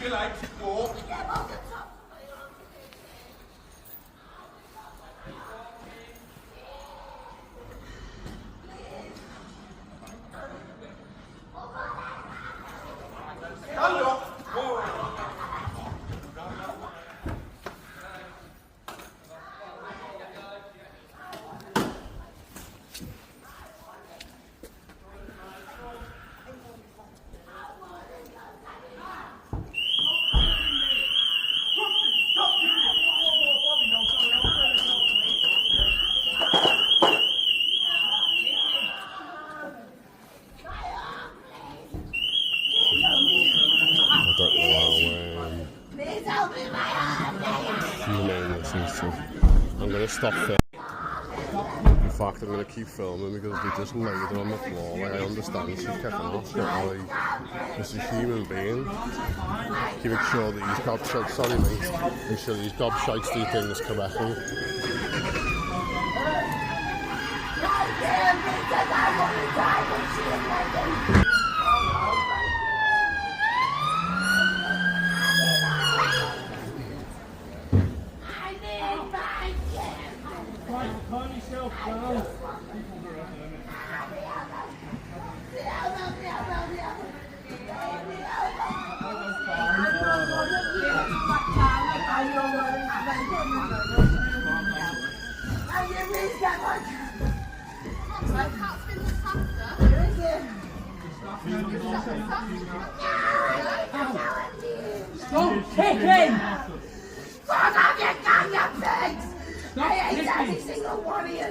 you like to go. Stand up. I'm going to stop filming. In fact, I'm going to keep filming because they just laid her on the floor. Like, I understand she's kicking off, but like, just a human being. He make sure that he's gobshite, sorry mate, make sure he's gobshites these things correctly. Calm yourself down. Stop kicking! Fuck off, you goddamn pigs! I hate every single one of you!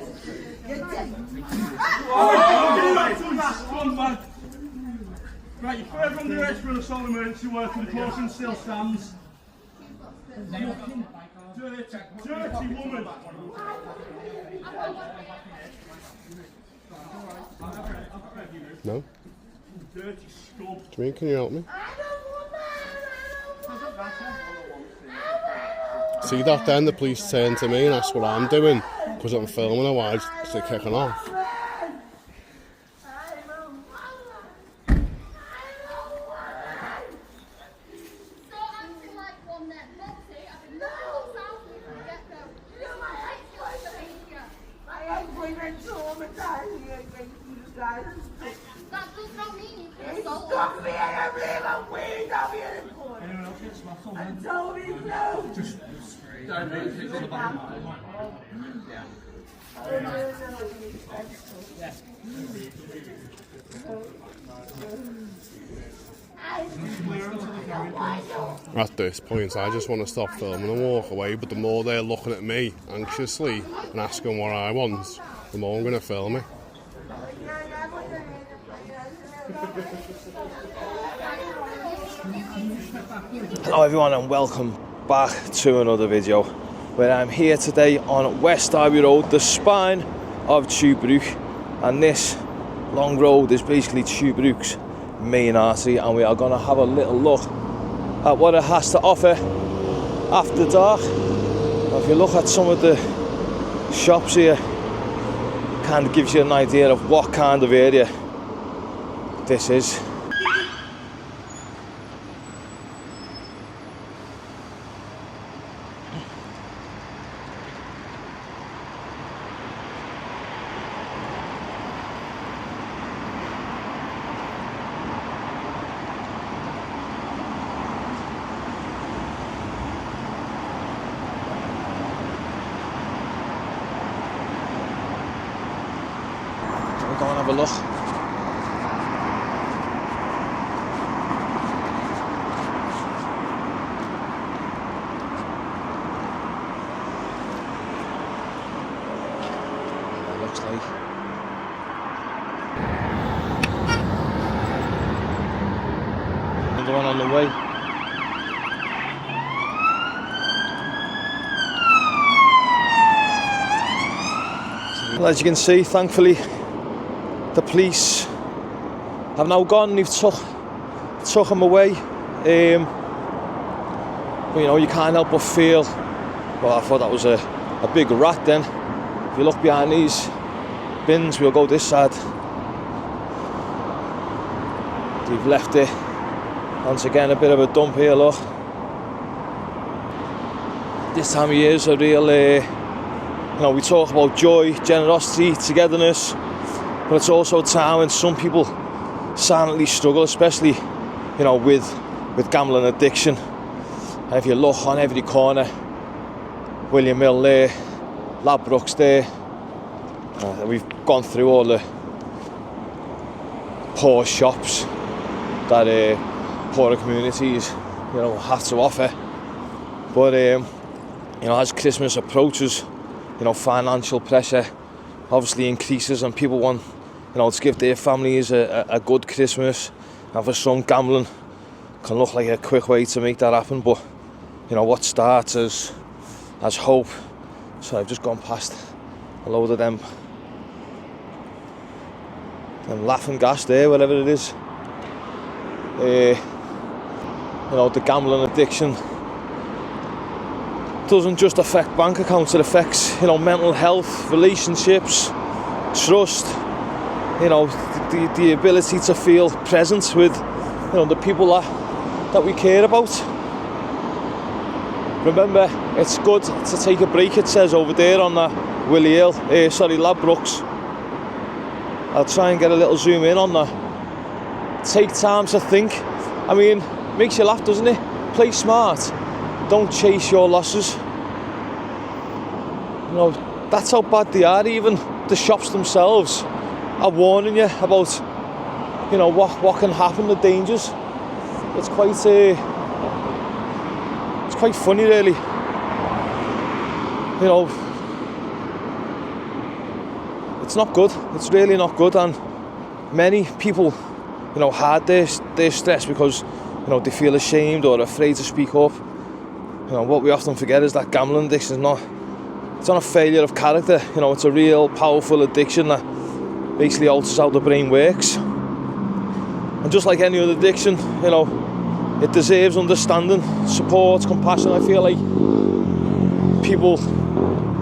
Right, you're further under arrest for an assault emergency worker. The caution still stands. Dirty woman! No? Dirty scum. Do you mean, can you help me? See that then? The police turn to me and ask what I'm doing because I'm filming her while they're kicking off. That does not mean you can assault us. I told you so. Just don't make it on the back. At this point, I just want to stop filming and walk away, but the more they're looking at me anxiously and asking what I want, the more I'm going to film it. Hello everyone and welcome back to another video where I'm here today on West Derby Road, the spine of Tuebrook, and this long road is basically Tuebrook's main artery, and we are going to have a little look at what it has to offer after dark. Now, if you look at some of the shops here, it kind of gives you an idea of what kind of area this is. We'll go and have a look. It looks like. Another one on the way. Well, as you can see, thankfully, the police have now gone. They've took him away. But, you know, you can't help but feel. Well, I thought that was a big rat. Then, if you look behind these bins, we'll go this side. They've left it Once again, a bit of a dump here, look. This time of year is a real, you know, we talk about joy, generosity, togetherness, but it's also a time when some people silently struggle, especially, you know, with gambling addiction. And if you look on every corner, William Hill there, Ladbrokes there, we've gone through all the poor shops that poorer communities, you know, have to offer. But you know, as Christmas approaches, you know, financial pressure obviously increases, and people want, you know, to give their families a good Christmas. And for some, gambling can look like a quick way to make that happen. But you know, what starts as hope. So I've just gone past a load of them laughing gas there, whatever it is. You know, the gambling addiction doesn't just affect bank accounts, it affects, you know, mental health, relationships, trust, you know, the ability to feel present with, you know, the people that we care about. Remember, it's good to take a break, it says over there on the Ladbrokes. I'll try and get a little zoom in on that. Take time to think. I mean, makes you laugh, doesn't it? Play smart. Don't chase your losses. You know, that's how bad they are. Even the shops themselves are warning you about, you know, what can happen, the dangers. It's quite funny, really. You know, it's not good. It's really not good, and many people, you know, hide their stress because, you know, they feel ashamed or afraid to speak up. You know, what we often forget is that gambling addiction is not a failure of character. You know, it's a real powerful addiction that basically alters how the brain works. And just like any other addiction, you know, it deserves understanding, support, compassion. I feel like people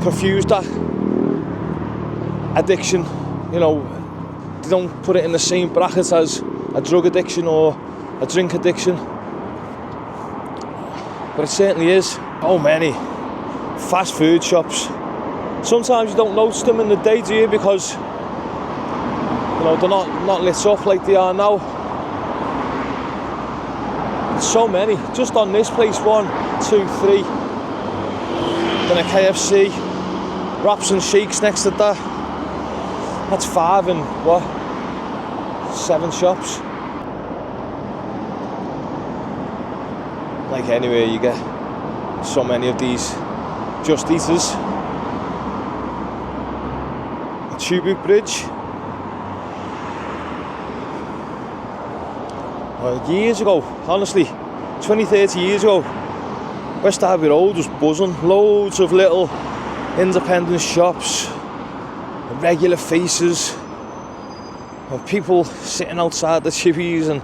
confuse that addiction. You know, they don't put it in the same bracket as a drug addiction or a drink addiction. But it certainly is. So many fast food shops. Sometimes you don't notice them in the day, do you? Because, you know, they're not lit up like they are now. There's so many. Just on this place, 1, 2, 3. Then a KFC, wraps and shakes next to that. That's 5 and 7 shops. Like anywhere you get so many of these Just Eaters. The Tuebrook Bridge. Years ago, honestly, 20-30 years ago, West Derby Road was buzzing. Loads of little independent shops, regular faces, and people sitting outside the chippies and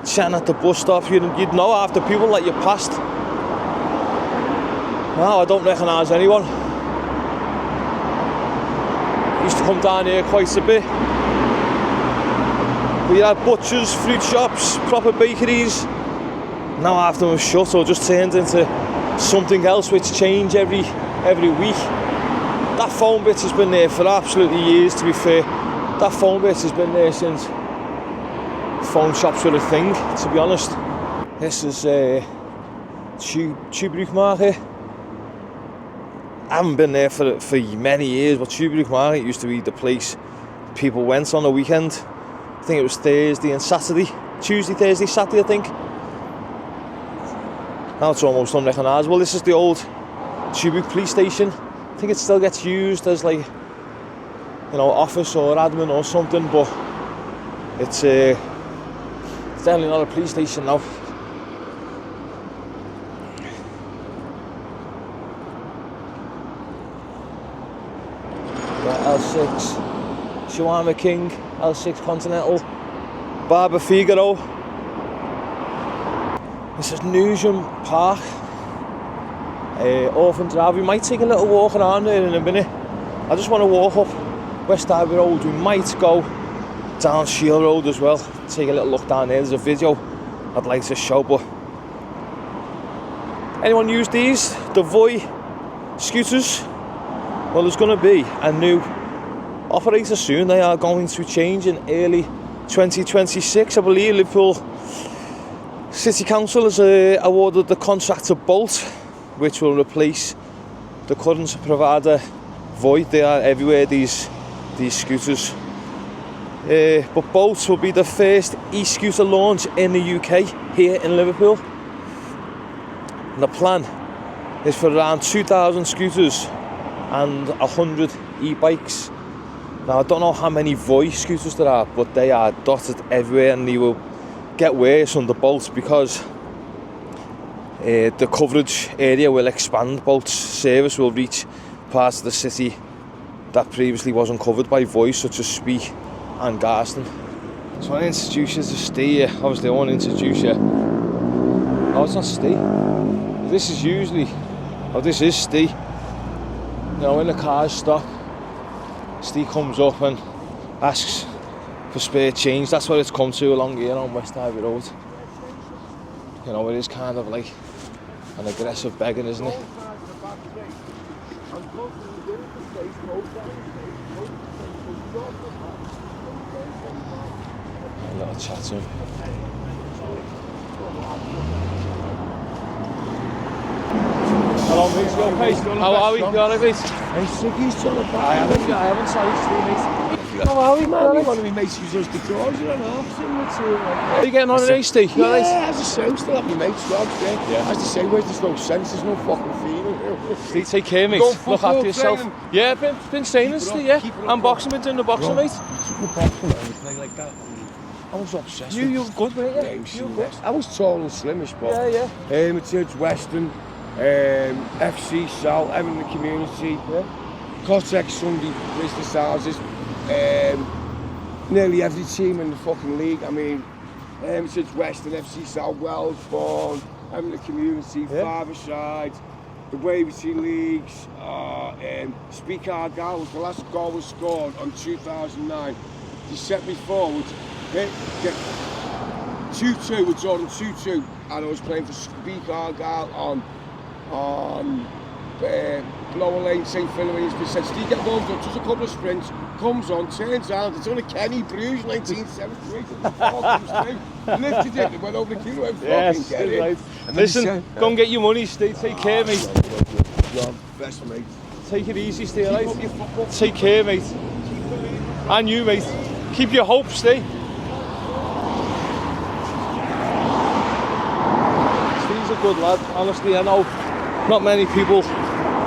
chatting at the bus stop. You'd know half the people that you passed. Now I don't recognise anyone. Used to come down here quite a bit. We had butchers, fruit shops, proper bakeries. Now half of them have shut or just turned into something else, which change every week. That phone bit has been there for absolutely years, to be fair. That phone bit has been there since phone shops were a thing, to be honest. This is Tuebrook Market. I haven't been there for many years, but Tuebrook Market used to be the place people went on the weekend. I think it was Thursday and Saturday. Tuesday, Thursday, Saturday, I think. Now it's almost unrecognisable. This is the old Tuebrook police station. I think it still gets used as, like, you know, office or admin or something, but it's definitely not a police station now. L6 Shawarma King, L6 Continental, Barber Figaro. This is Newsham Park, Orphan Drive. We might take a little walk around there in a minute. I just want to walk up West Derby Road. We might go down Shield Road as well, take a little look down there. There's a video I'd like to show, but anyone use these, the Voi scooters? Well, there's going to be a new operator soon. They are going to change in early 2026, I believe. Liverpool City Council has awarded the contract to Bolt, which will replace the current provider Voi. They are everywhere, these scooters. But Bolt will be the first e-scooter launch in the UK, here in Liverpool. And the plan is for around 2,000 scooters and 100 e-bikes. Now, I don't know how many Voi scooters there are, but they are dotted everywhere, and they will get worse under Bolt because the coverage area will expand. Bolt's service will reach parts of the city that previously wasn't covered by Voi, such as Speke and Garston. So I introduce you to Steve. Obviously I want to introduce you. Oh, it's not Steve. This is usually, oh, this is Steve. You know, when the cars stop, Steve comes up and asks for spare change. That's what it's come to along here on West Ivy Road. You know, it is kind of like an aggressive begging, isn't it? A little chat to him. Hello mate, you okay? How are we? You alright mate? Hey, Siggy's trying to buy. I haven't sorry Steve mate. How are we man? One of my mates who's just the drawers, you don't know. Are you getting on an Steve? You alright? Yeah, as I say, I'm still have my mates, dogs, yeah. As I say, where's there's no sense, there's no fucking feeling. Steve, take care mate. Look after yourself. Yeah, been staying in Steve, yeah. I'm boxing, been doing the boxing mate. The boxing, and you play like that. I was obsessed with You were good, weren't you? You were good. I was tall and slimish, but yeah. Church Western, FC Sal, everyone in the community, Cortex Sunday business houses, nearly every team in the fucking league. I mean, Church Western, FC Sal, Wellsbourne, everyone in the community, Five-a-side, the Waverty leagues, Speke Argyle was the last goal was scored on 2009. They set me forward. 2-2, we're drawing 2-2, and I was playing for Speke Argyle on Lower Lane, St. Philip's. They said, Steve, get warmed up, does a couple of sprints, comes on, turns around, it's on a Kenny Bruges 1973, the ball comes through, lifted it, and went over the queue, and fucking get it. Right. Listen, go and get your money, Steve, take care mate. Best mate. Take it easy, Steve, right? Take care mate. And you mate. Keep your hope, Steve. Steve's a good lad, honestly. I know not many people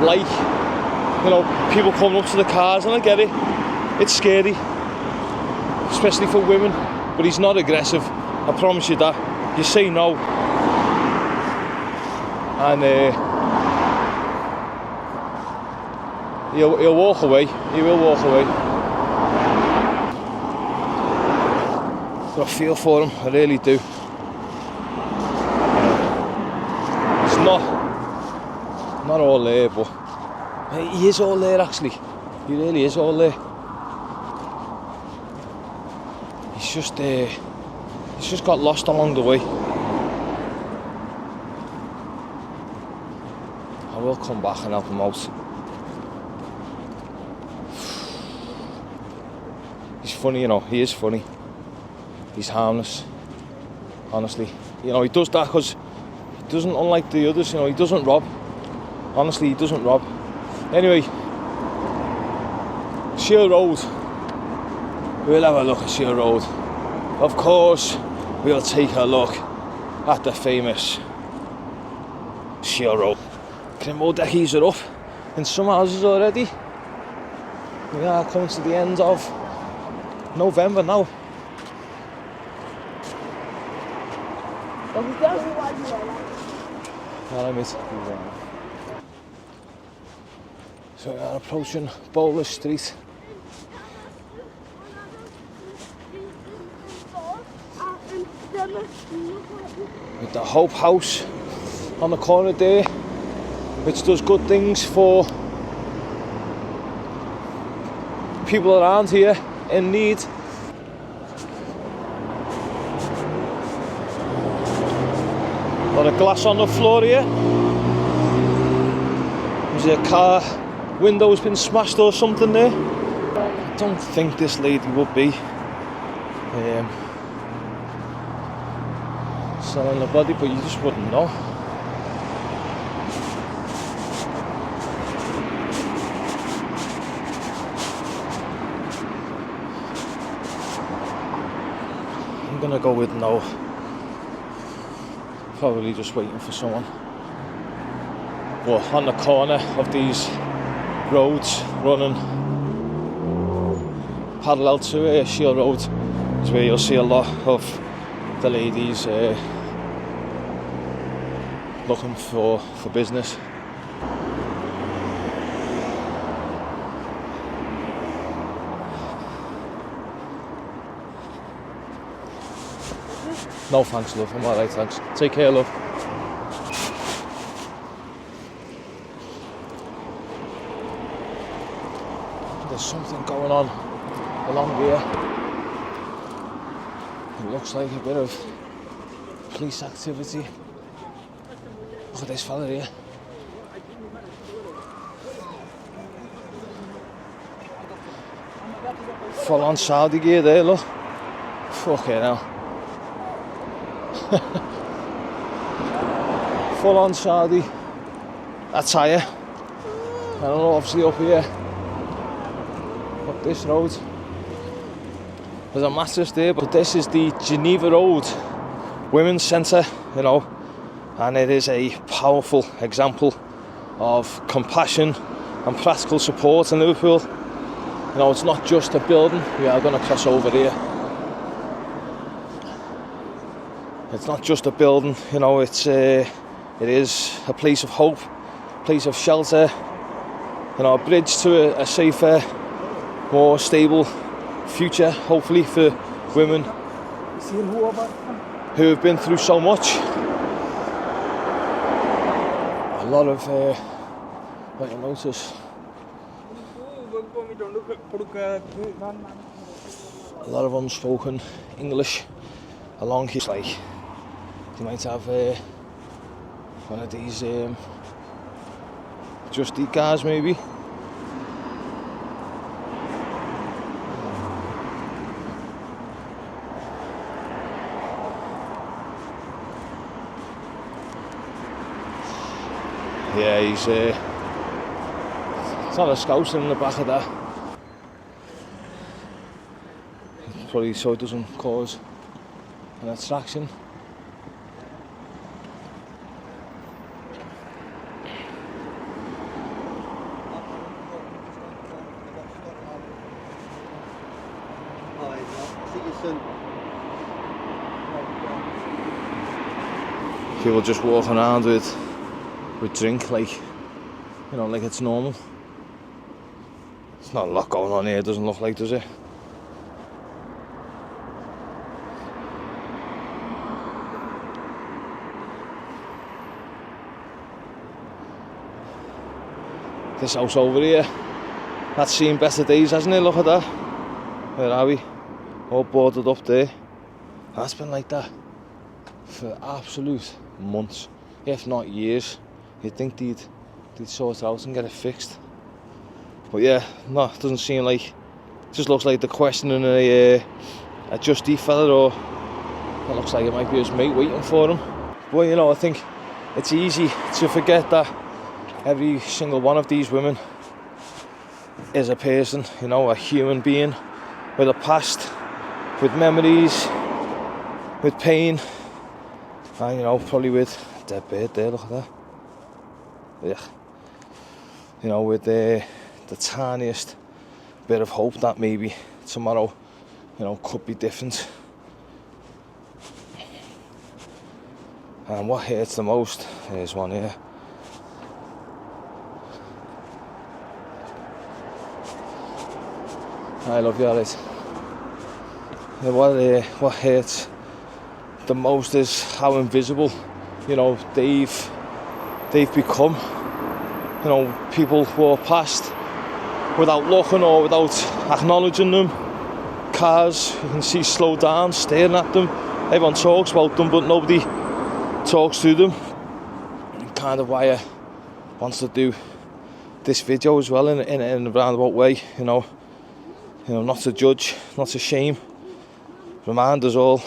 like, you know, people coming up to the cars, and I get it. It's scary, especially for women, but he's not aggressive. I promise you that. You say no, and he'll walk away. He will walk away. So I feel for him, I really do. It's not all there, but he is all there actually. He really is all there. He's just got lost along the way. I will come back and help him out. He's funny, you know, he is funny. He's harmless, honestly. You know, he does that because he doesn't, unlike the others, you know, he doesn't rob. Honestly, he doesn't rob. Anyway, Shield Road. We'll have a look at Shield Road. Of course, we'll take a look at the famous Shield Road. Criminal deckies are up in some houses already. We are coming to the end of November now. So we are approaching Bowler Street. With the Hope House on the corner there, which does good things for people around here in need. Got a glass on the floor here. Is there a car window's been smashed or something there? I don't think this lady would be selling the body, but you just wouldn't know. I'm gonna go with no. Probably just waiting for someone. Well, on the corner of these roads running parallel to Shield Road is where you'll see a lot of the ladies looking for business. No thanks, love. I'm alright, thanks. Take care, love. There's something going on along here. It looks like a bit of police activity. Look at this fella here. Full on Saudi gear there, look. Fucking hell. Full on Saudi attire. I don't know, obviously up here, up this road, there's a mattress there, but this is the Geneva Road Women's Centre, you know, and it is a powerful example of compassion and practical support in Liverpool. You know, it's not just a building. We are going to cross over here. It's not just a building, you know, it is a place of hope, a place of shelter, you know, a bridge to a safer, more stable future, hopefully, for women who have been through so much. A lot of, what you'll notice, a lot of unspoken English along here. Like, you might have one of these Just Eat cars, maybe. Yeah, he's it's not a Scouser in the back of that. Probably so it doesn't cause an attraction. People just walking around with drink, like, you know, like it's normal. There's not a lot going on here, it doesn't look like, does it? This house over here, that's seen better days, hasn't it? Look at that. Where are we? All boarded up there. That's been like that for absolute months, if not years. You'd think they'd sort it out and get it fixed. But yeah, no, it doesn't seem like, it just looks like they're questioning a Just Eat fella, or it looks like it might be his mate waiting for him. But you know, I think it's easy to forget that every single one of these women is a person, you know, a human being with a past, with memories, with pain, and you know, probably with a dead bird there, look at that. Yeah. You know, with the tiniest bit of hope that maybe tomorrow, you know, could be different. And what hurts the most, here's one here. I love you, Alice. What hurts the most is how invisible, you know, they've become. You know, people walk past without looking or without acknowledging them. Cars, you can see, slow down, staring at them. Everyone talks about them, but nobody talks to them. Kind of why I want to do this video as well in a roundabout way, you know, not to judge, not to shame, remind us all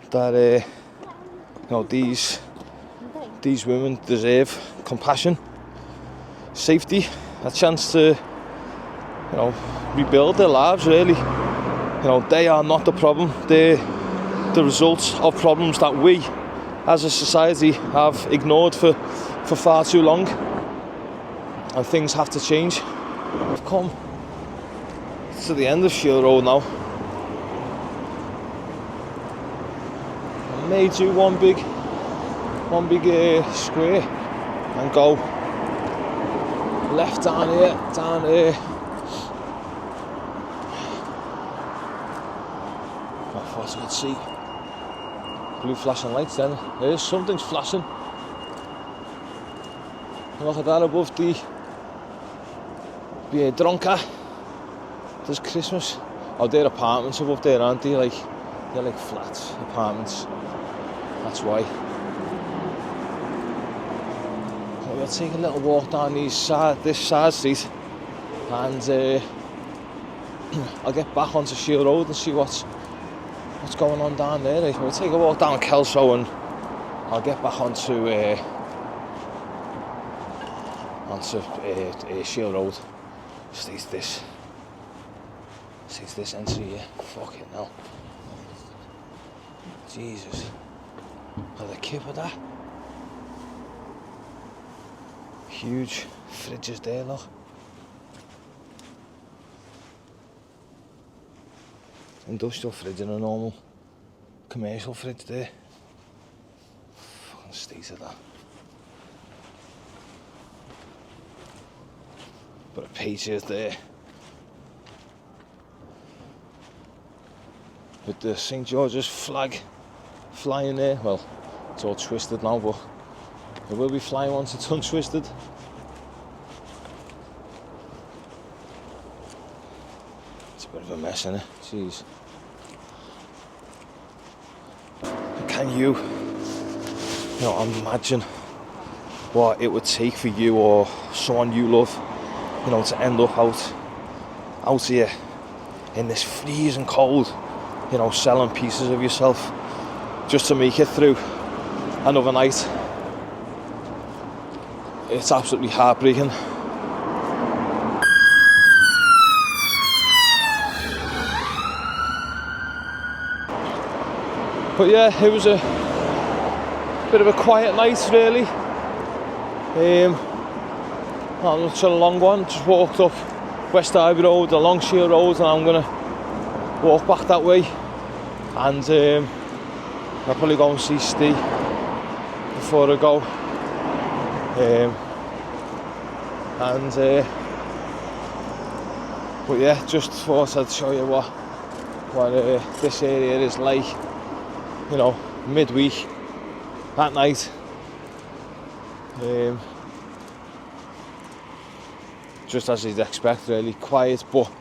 that you know, these women deserve compassion, safety, a chance to, you know, rebuild their lives really. You know, they are not the problem, they're the results of problems that we as a society have ignored for far too long, and things have to change. We've come to the end of Shield Road now. I may do one big square and go left down here. I thought I could see blue flashing lights then. There's something's flashing. Look at that above the Dronka. There's Christmas. Oh, they're apartments above there, aren't they? They're like flats, apartments. That's why. So we'll take a little walk down this side street, and I'll get back onto Shield Road and see what's going on down there. Like, we'll take a walk down Kelso and I'll get back onto Shield Road. Sees this entry here. Fuck it now. Jesus. Look at the kip of that. Huge fridges there, look. Industrial fridge and a normal commercial fridge there. Fucking state of that. But a Patriot there. With the St. George's flag flying there. Well, it's all twisted now, but it will be flying once it's untwisted. It's a bit of a mess, isn't it? Jeez. Can you imagine what it would take for you or someone you love, to end up out here in this freezing cold, selling pieces of yourself just to make it through another night? It's absolutely heartbreaking. But yeah, it was a bit of a quiet night really. Not such a long one. Just walked up West Derby Road, along Shield Road, and I'm gonna walk back that way. And I'll probably go and see Steve before I go. But yeah, just thought I'd show you what this area is like. Midweek at night. Just as you'd expect, really quiet, but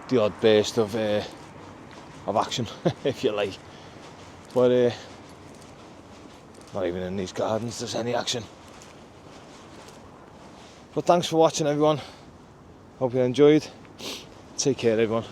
the odd burst of action, if you like. But not even in these gardens there's any action. But thanks for watching, everyone. Hope you enjoyed. Take care, everyone.